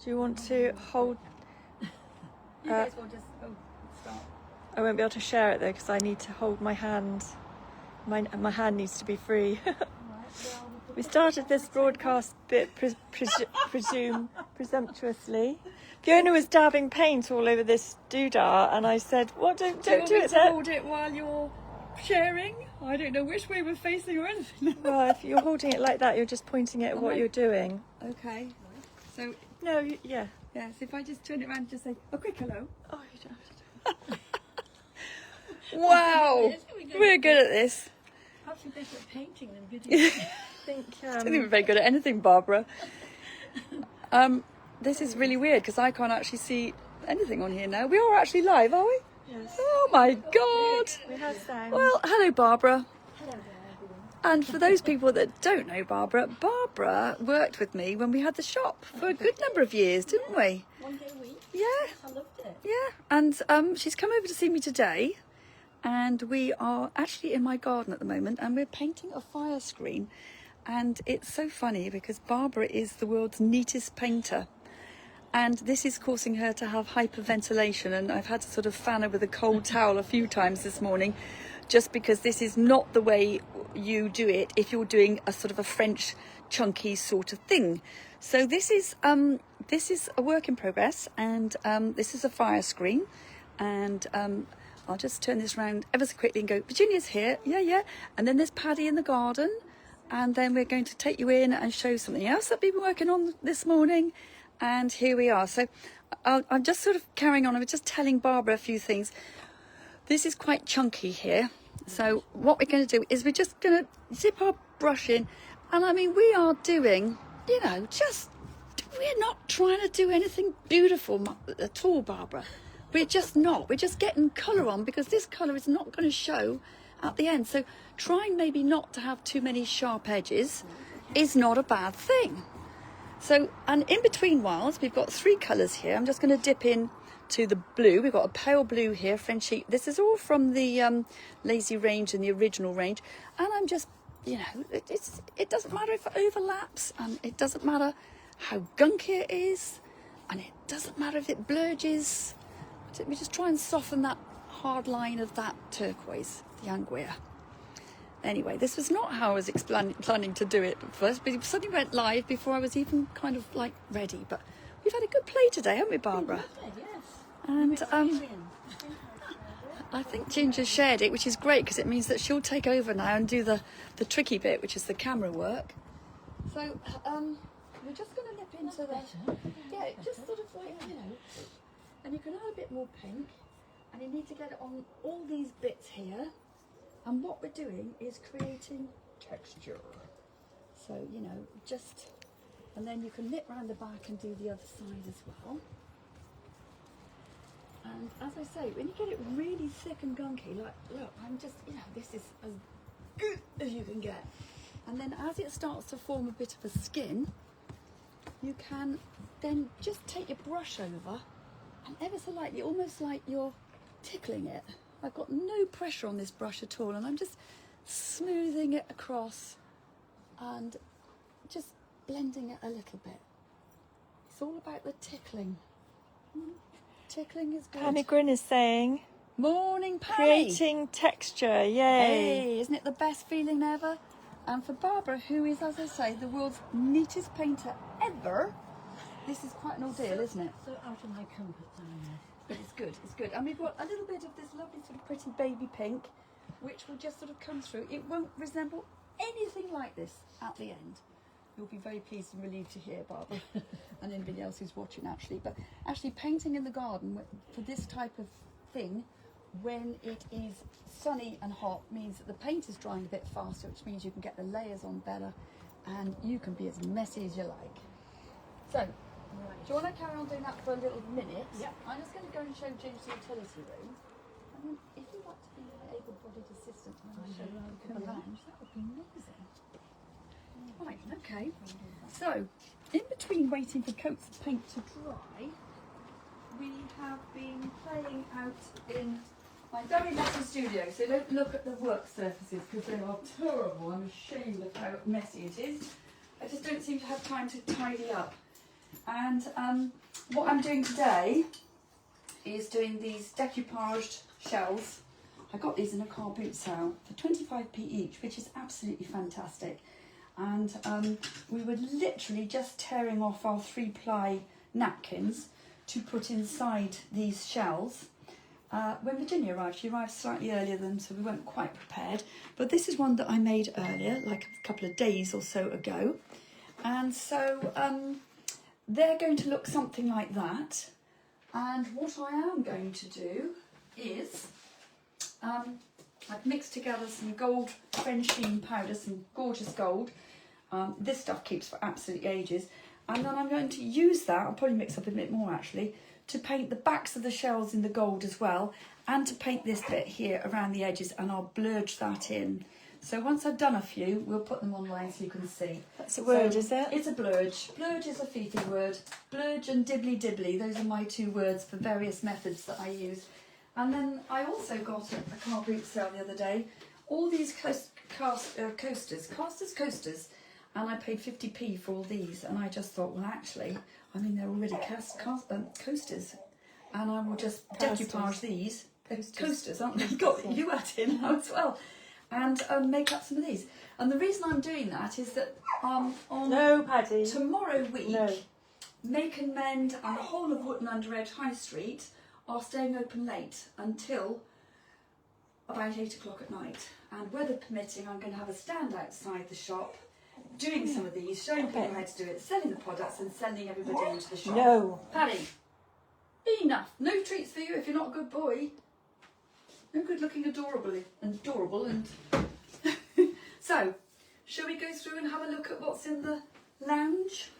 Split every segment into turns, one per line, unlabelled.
Do you want to hold?
You guys will just start.
I won't be able to share it though because I need to hold my hand. My hand needs to be free. We started this broadcast bit presumptuously. Fiona was dabbing paint all over this doodah, and I said, "What? Don't do it there."
Hold it while you're sharing. I don't know which way we're facing or anything.
Well, if you're holding it like that, you're just pointing at what you're doing.
Okay. So
no, yeah.
Yes. If I just turn it around and just say a quick hello.
Oh, you don't have to do it.
Wow, we're good at this.
Perhaps you're better at painting than video.
I
don't think we're very good at anything, Barbara. This is really weird because I can't actually see anything on here now. We are actually live, are we?
Yes.
Oh my God.
We have sound.
Well, hello, Barbara.
Hello there, everyone.
And for those people that don't know Barbara, Barbara worked with me when we had the shop for a good number of years, didn't we?
1 day a week.
Yeah.
I loved it.
Yeah. And she's come over to see me today. And we are actually in my garden at the moment and we're painting a fire screen. And it's so funny because Barbara is the world's neatest painter. And this is causing her to have hyperventilation. And I've had to sort of fan her with a cold towel a few times this morning, just because this is not the way you do it if you're doing a sort of a French chunky sort of thing. So this is a work in progress, and this is a fire screen. And I'll just turn this around ever so quickly and go, Virginia's here, yeah. And then there's Paddy in the garden. And then we're going to take you in and show something else that we've been working on this morning. And here we are. So I'm just sort of carrying on. I was just telling Barbara a few things. This is quite chunky here. So what we're going to do is we're just going to dip our brush in. And I mean, we are doing, we're not trying to do anything beautiful at all, Barbara. We're just not. We're just getting colour on because this colour is not going to show at the end. So trying maybe not to have too many sharp edges is not a bad thing. So, and in between whiles, we've got 3 colours here. I'm just going to dip in to the blue. We've got a pale blue here, Frenchic. This is all from the Lazy range and the original range. And I'm just, it doesn't matter if it overlaps, and it doesn't matter how gunky it is, and it doesn't matter if it blurges. We just try and soften that hard line of that turquoise, the anguilla. Anyway, this was not how I was planning to do it at first, but it suddenly went live before I was even kind of like ready. But we've had a good play today, haven't we, Barbara?
Yes.
And I think Ginger shared it, which is great because it means that she'll take over now and do the tricky bit, which is the camera work. So we're just going to nip into just sort of like, and you can add a bit more pink, and you need to get it on all these bits here. And what we're doing is creating texture. So, and then you can nip round the back and do the other side as well. And as I say, when you get it really thick and gunky, like, look, I'm just, this is as good as you can get. And then as it starts to form a bit of a skin, you can then just take your brush over and ever so lightly, almost like you're tickling it. I've got no pressure on this brush at all, and I'm just smoothing it across and just blending it a little bit. It's all about the tickling. Tickling is good.
Pammy Grin is saying,
morning, Pammy.
Creating texture, yay.
Hey, isn't it the best feeling ever? And for Barbara, who is, as I say, the world's neatest painter ever, this is quite an ordeal, isn't it?
So out of my comfort zone there.
But it's good, it's good. And we've got a little bit of this lovely sort of pretty baby pink, which will just sort of come through. It won't resemble anything like this at the end. You'll be very pleased and relieved to hear, Barbara, and anybody else who's watching actually. But actually painting in the garden for this type of thing, when it is sunny and hot, means that the paint is drying a bit faster, which means you can get the layers on better, and you can be as messy as you like. So, do you want to carry on doing that for a little minute?
Yeah.
I'm just going to go and show James the utility room. And then if you want to be an able-bodied assistant and show the lounge, that would be amazing. Right, okay. So, in between waiting for coats of paint to dry, we have been playing out in my very messy studio. So don't look at the work surfaces because they are terrible. I'm ashamed of how messy it is. I just don't seem to have time to tidy up. And what I'm doing today is doing these decoupaged shells. I got these in a car boot sale for 25p each, which is absolutely fantastic. And we were literally just tearing off our 3-ply napkins to put inside these shells. When Virginia arrived, she arrived slightly earlier than, so we weren't quite prepared. But this is one that I made earlier, like a couple of days or so ago. And so they're going to look something like that. And what I am going to do is, I've mixed together some gold French sheen powder, some gorgeous gold. This stuff keeps for absolutely ages. And then I'm going to use that, I'll probably mix up a bit more actually, to paint the backs of the shells in the gold as well, and to paint this bit here around the edges, and I'll blurge that in. So once I've done a few, we'll put them online so you can see.
That's a word,
So
is it?
It's a blurge. Blurge is a Fifi word. Blurge and dibbly dibbly, those are my 2 words for various methods that I use. And then I also got at a car boot sale the other day, all these coasters, and I paid 50p for all these, and I just thought, well actually, I mean they're already coasters, and I will just decoupage these. They're coasters, aren't they? Got you at it now as well. And make up some of these. And the reason I'm doing that is that on
No, Paddy.
tomorrow week,
No.
Make and Mend and the whole of Wotton-under-edge High Street are staying open late until about 8 o'clock at night. And weather permitting, I'm going to have a stand outside the shop doing some of these, showing people how to do it, selling the products and sending everybody into the shop.
No.
Paddy, enough. No treats for you if you're not a good boy. No good looking adorable and so, shall we go through and have a look at what's in the lounge?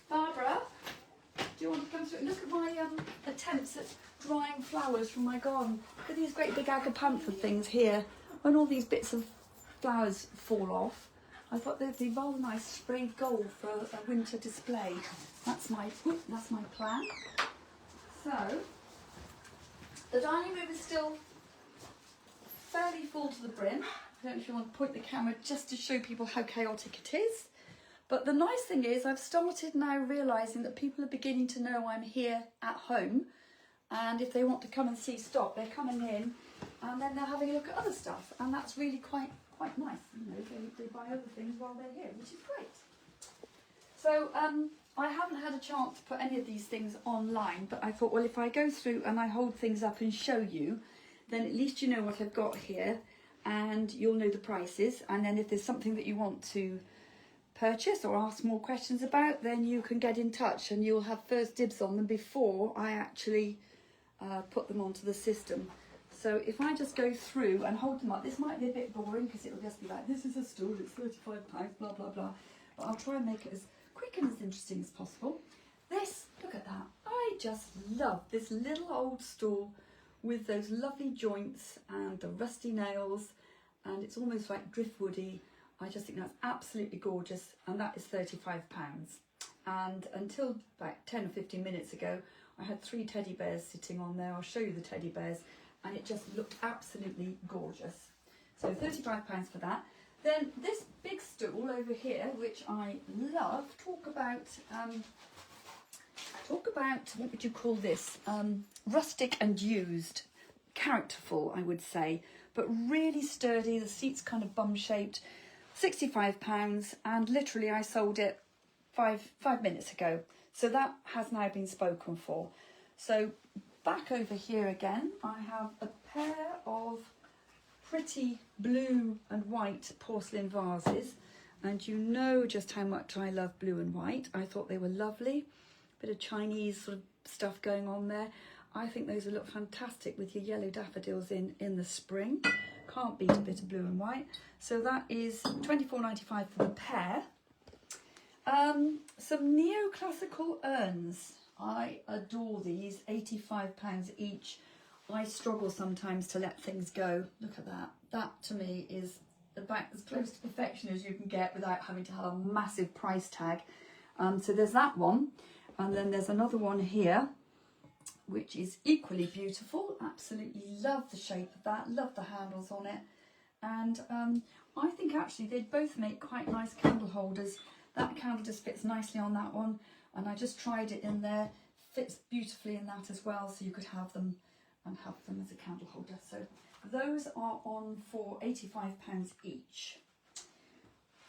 Barbara, do you want to come through? Look at my attempts at drying flowers from my garden. Look at these great big agapanthus things here. When all these bits of flowers fall off, I thought they'd be rather nice sprayed gold for a winter display. That's my plan. So, the dining room is still fairly full to the brim. I don't know if you want to point the camera just to show people how chaotic it is. But the nice thing is I've started now realising that people are beginning to know I'm here at home. And if they want to come and see stock, they're coming in and then they're having a look at other stuff. And that's really quite nice. You know, they buy other things while they're here, which is great. So I haven't had a chance to put any of these things online, but I thought, well, if I go through and I hold things up and show you, then at least you know what I've got here and you'll know the prices. And then if there's something that you want to purchase or ask more questions about, then you can get in touch and you'll have first dibs on them before I actually put them onto the system. So if I just go through and hold them up, this might be a bit boring because it will just be like, this is a stool, it's £35, blah, blah, blah. But I'll try and make it as quick and as interesting as possible. This, look at that. I just love this little old stool with those lovely joints and the rusty nails, and it's almost like driftwoody. I just think that's absolutely gorgeous, and that is £35. And until about 10 or 15 minutes ago, I had 3 teddy bears sitting on there. I'll show you the teddy bears, and it just looked absolutely gorgeous. So £35 for that. Then this big stool over here, which I love. Talk about what would you call this? Rustic and used, characterful, I would say, but really sturdy. The seat's kind of bum shaped. £65, and literally I sold it five minutes ago. So that has now been spoken for. So back over here again, I have a pair of pretty blue and white porcelain vases, and you know just how much I love blue and white. I thought they were lovely. Bit of Chinese sort of stuff going on there. I think those will look fantastic with your yellow daffodils in the spring. Can't beat a bit of blue and white. So that is £24.95 for the pair. Some Neoclassical urns. I adore these, £85 each. I struggle sometimes to let things go. Look at that. That to me is about as close to perfection as you can get without having to have a massive price tag. So there's that one. And then there's another one here, which is equally beautiful. Absolutely love the shape of that. Love the handles on it. And I think actually they'd both make quite nice candle holders. That candle just fits nicely on that one, and I just tried it in there. Fits beautifully in that as well, so you could have them and have them as a candle holder. So those are on for £85 each.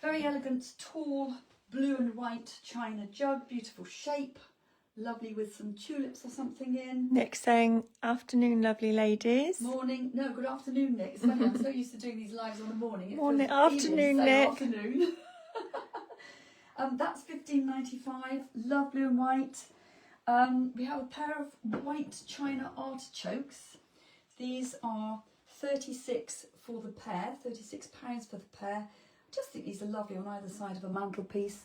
Very elegant, tall, blue and white china jug, beautiful shape, lovely with some tulips or something in.
Nick saying, afternoon, lovely ladies.
Morning, no, good afternoon, Nick. It's funny, I'm so used to doing these lives on the morning.
Morning,
feels
afternoon,
evening,
Nick.
Afternoon. That's £15.95, love blue and white. We have a pair of white china artichokes. These are 36 for the pair, £36 for the pair. I just think these are lovely on either side of a mantelpiece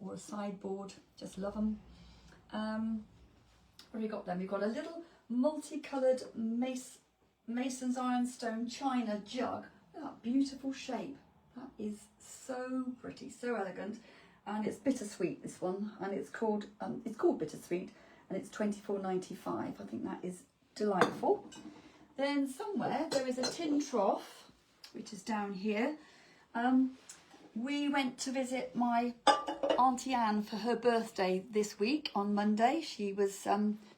or a sideboard. Just love them. What have we got then? We've got a little multicoloured Mason's ironstone china jug. Look at that beautiful shape. That is so pretty, so elegant. And it's bittersweet, this one, and it's called bittersweet, and it's £24.95. I think that is delightful. Then somewhere there is a tin trough, which is down here. We went to visit my Auntie Anne for her birthday this week on Monday. She was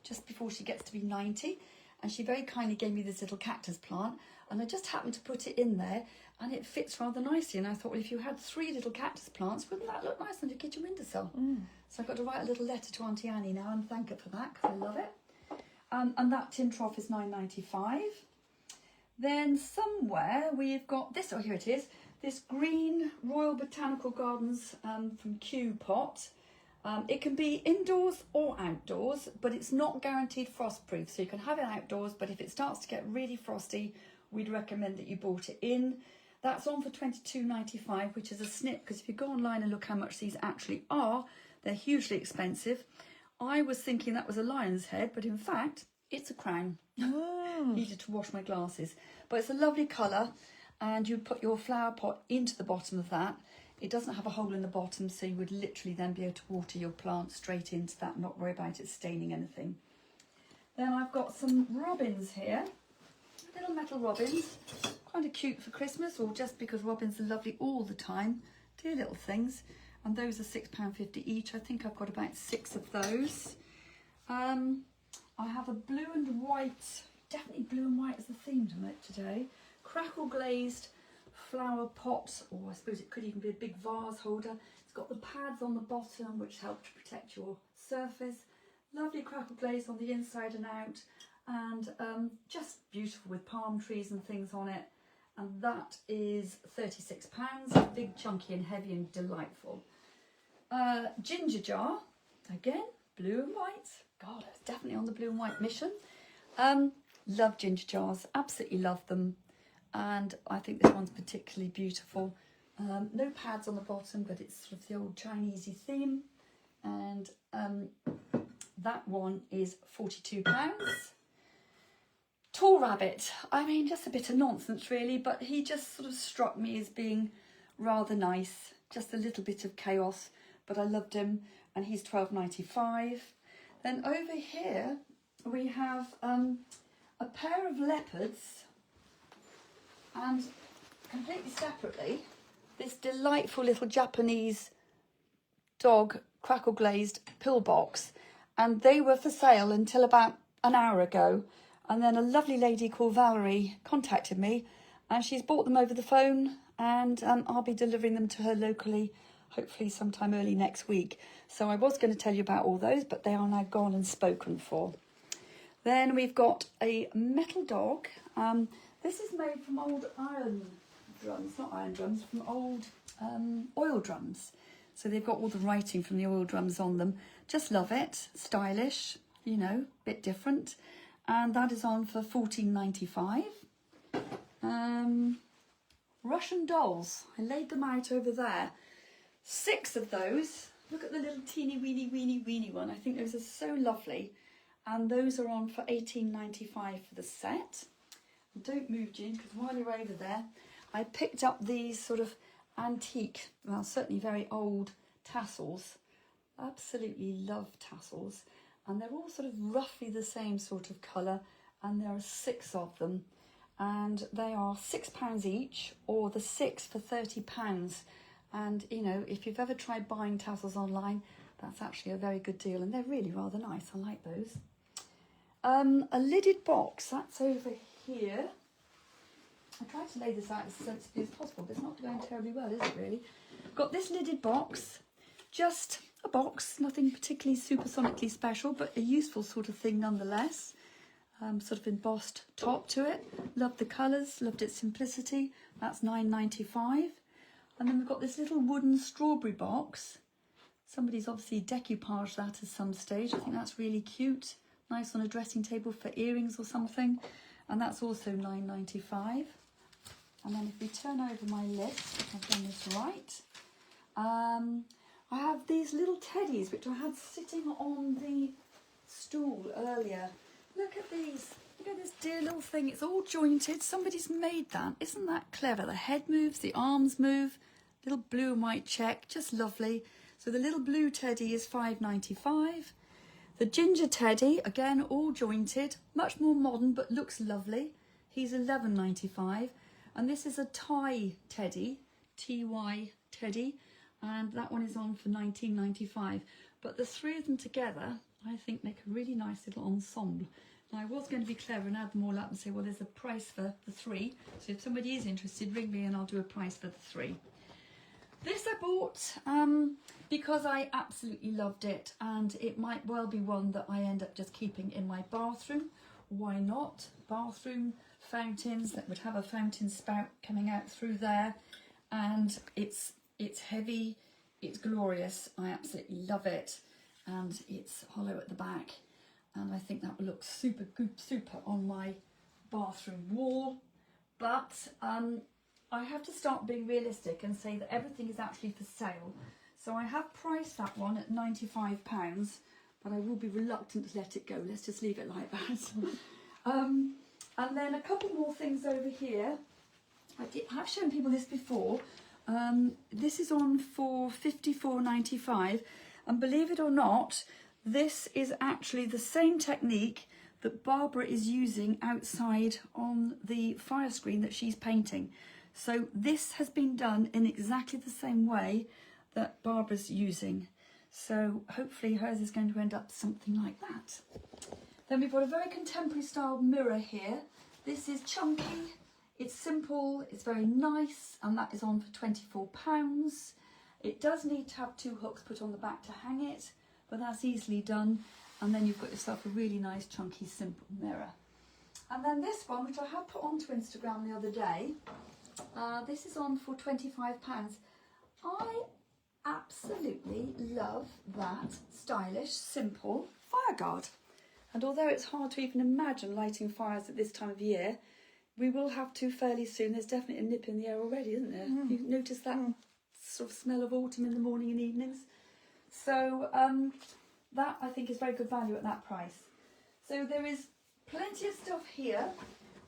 just before she gets to be 90, and she very kindly gave me this little cactus plant, and I just happened to put it in there, and it fits rather nicely. And I thought, well, if you had 3 little cactus plants, wouldn't that look nice on your kitchen windowsill? So I've got to write a little letter to Auntie Annie now and thank her for that, because I love it. And that tin trough is £9.95. Then somewhere we've got this, oh here it is, this green Royal Botanical Gardens from Q pot. It can be indoors or outdoors, but it's not guaranteed frost proof. So you can have it outdoors, but if it starts to get really frosty, we'd recommend that you bought it in. That's on for £22.95, which is a snip, because if you go online and look how much these actually are, they're hugely expensive. I was thinking that was a lion's head, but in fact, it's a crown. Needed to wash my glasses. But it's a lovely colour, and you put your flower pot into the bottom of that. It doesn't have a hole in the bottom, so you would literally then be able to water your plant straight into that, not worry about it staining anything. Then I've got some robins here. Little metal robins, kind of cute for Christmas, or just because robins are lovely all the time. Dear little things. And those are £6.50 each. I think I've got about 6 of those. I have a blue and white, definitely blue and white is the theme today. Crackle glazed flower pot, or I suppose it could even be a big vase holder. It's got the pads on the bottom which help to protect your surface. Lovely crackle glaze on the inside and out. And just beautiful with palm trees and things on it, and that is £36, big, chunky and heavy and delightful. Ginger jar, again, blue and white. God, I was definitely on the blue and white mission. Love ginger jars, absolutely love them, and I think this one's particularly beautiful. No pads on the bottom, but it's sort of the old Chinesey theme, and that one is £42. Tall rabbit, I mean, just a bit of nonsense really, but he just sort of struck me as being rather nice, just a little bit of chaos, but I loved him, and he's £12.95. Then over here we have a pair of leopards, and completely separately this delightful little Japanese dog crackle glazed pillbox, and they were for sale until about an hour ago. And then a lovely lady called Valerie contacted me, and she's bought them over the phone, and I'll be delivering them to her locally, hopefully sometime early next week. So I was going to tell you about all those, but they are now gone and spoken for. Then we've got a metal dog. This is made from old iron drums, not iron drums, from old oil drums. So they've got all the writing from the oil drums on them. Just love it. Stylish, you know, bit different. And that is on for £14.95. Russian dolls. I laid them out over there. 6 of those. Look at the little teeny weeny one. I think those are so lovely. And those are on for £18.95 for the set. And don't move, Jean, because while you're over there, I picked up these sort of antique, well, certainly very old tassels. Absolutely love tassels. And they're all sort of roughly the same sort of colour, and there are 6 of them, and they are £6 each, or the 6 for £30. And, you know, if you've ever tried buying tassels online, that's actually a very good deal. And they're really rather nice. I like those. A lidded box, that's over here. I tried to lay this out as sensibly as possible, but it's not going terribly well, is it really? Got this lidded box, just a box, nothing particularly supersonically special, but a useful sort of thing nonetheless. Sort of embossed top to it. Loved the colours, loved its simplicity. That's £9.95. And then we've got this little wooden strawberry box. Somebody's obviously decoupaged that at some stage. I think that's really cute. Nice on a dressing table for earrings or something. And that's also £9.95. And then if we turn over my list, if I've done this right, I have these little teddies which I had sitting on the stool earlier. Look at these. Look at this dear little thing. It's all jointed. Somebody's made that. Isn't that clever? The head moves, the arms move. Little blue and white check. Just lovely. So the little blue teddy is £5.95. The ginger teddy, again, all jointed. Much more modern, but looks lovely. He's £11.95. And this is a Thai teddy. T-Y teddy. And that one is on for £19.95. But the three of them together, I think, make a really nice little ensemble. Now, I was going to be clever and add them all up and say, well, there's a price for the three. So if somebody is interested, ring me and I'll do a price for the three. This I bought because I absolutely loved it, and it might well be one that I end up just keeping in my bathroom. Why not? Bathroom fountains that would have a fountain spout coming out through there, and it's heavy, it's glorious. I absolutely love it, and it's hollow at the back, and I think that would look super on my bathroom wall. But I have to start being realistic and say that everything is actually for sale. So I have priced that one at £95, but I will be reluctant to let it go. Let's just leave it like that. And then a couple more things over here. I've shown people this before. This is on for £54.95, and believe it or not, this is actually the same technique that Barbara is using outside on the fire screen that she's painting. So this has been done in exactly the same way that Barbara's using. So hopefully hers is going to end up something like that. Then we've got a very contemporary style mirror here. This is chunky, it's simple, it's very nice, and that is on for £24. It does need to have two hooks put on the back to hang it, but that's easily done. And then you've got yourself a really nice chunky simple mirror. And then this one, which I had put onto Instagram the other day, this is on for £25. I absolutely love that stylish, simple fire guard. And although it's hard to even imagine lighting fires at this time of year, we will have to fairly soon. There's definitely a nip in the air already, isn't there? You notice that sort of smell of autumn in the morning and evenings? So that I think is very good value at that price. So there is plenty of stuff here.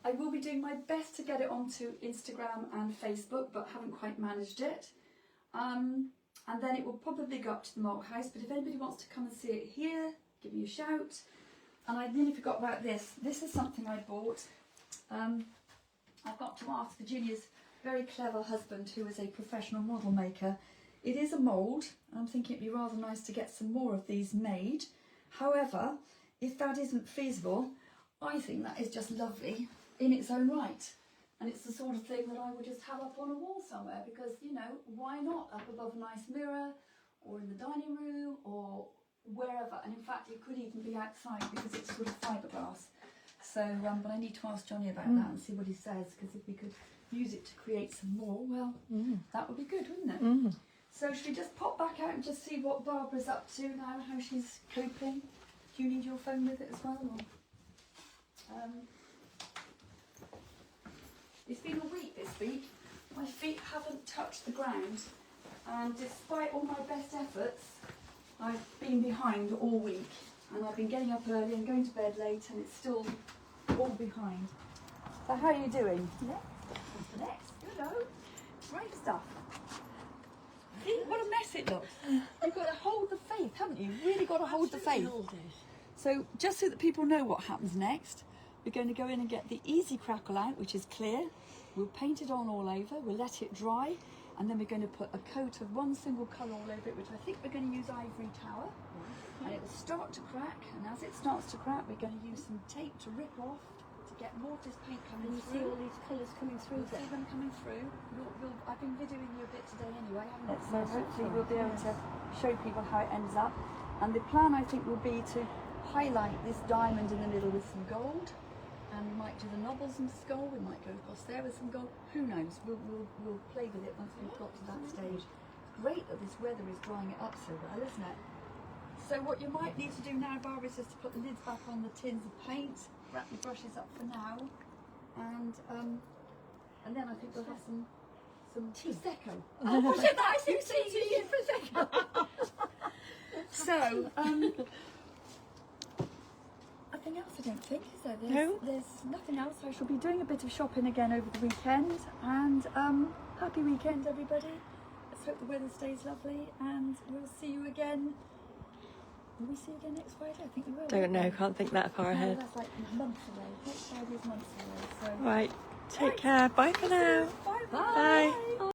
I will be doing my best to get it onto Instagram and Facebook, but haven't quite managed it. And then it will probably go up to the Malt House, but if anybody wants to come and see it here, give me a shout. And I nearly forgot about this. This is something I bought. I've got to ask Virginia's very clever husband, who is a professional model maker. It is a mould. I'm thinking it'd be rather nice to get some more of these made. However, if that isn't feasible, I think that is just lovely in its own right. And it's the sort of thing that I would just have up on a wall somewhere, because, you know, why not up above a nice mirror, or in the dining room, or wherever. And in fact, it could even be outside because it's sort of fiberglass. So, but I need to ask Johnny about that and see what he says, because if we could use it to create some more, well, that would be good, wouldn't it? So should we just pop back out and just see what Barbara's up to now, how she's coping? Do you need your phone with it as well? Or, it's been a week this week. My feet haven't touched the ground, and despite all my best efforts, I've been behind all week, and I've been getting up early and going to bed late, and it's still all behind. So how are you doing? Next. Hello. Great stuff. See what a mess it looks. You've got to hold the faith, haven't you? Really got to hold the faith. So just so that people know what happens next, we're going to go in and get the easy crackle out, which is clear. We'll paint it on all over, we'll let it dry, And then we're going to put a coat of one single colour all over it, which I think we're going to use ivory tower. And it will start to crack, and as it starts to crack, we're going to use some tape to rip off to get mortise paint coming
And you see
through.
all these colours coming through
See
there.
them coming through. I've been videoing you a bit today anyway, haven't it? So hopefully we'll be able to show people how it ends up. And the plan, I think, will be to highlight this diamond in the middle with some gold. And we might do the knobbles and skull. We might go across there with some gold. Who knows? We'll play with it once we've got to that stage. It's great that this weather is drying it up so well, isn't it? So what you might need to do now, Barbara, is just to put the lids back on the tins of paint, wrap your brushes up for now, and then I think we'll have some prosecco. Oh, prosecco! I see tea and prosecco. So, nothing else, I don't think, is there? There's nothing else. I shall be doing a bit of shopping again over the weekend, and happy weekend, everybody. Let's hope the weather stays lovely, and we'll see you again. Will we see you again next Friday? I think we will.
Don't know, can't think that far
No,
ahead.
that's like months away. Next Friday is months away. So.
Right, take care. Bye for now.
Bye.
Bye.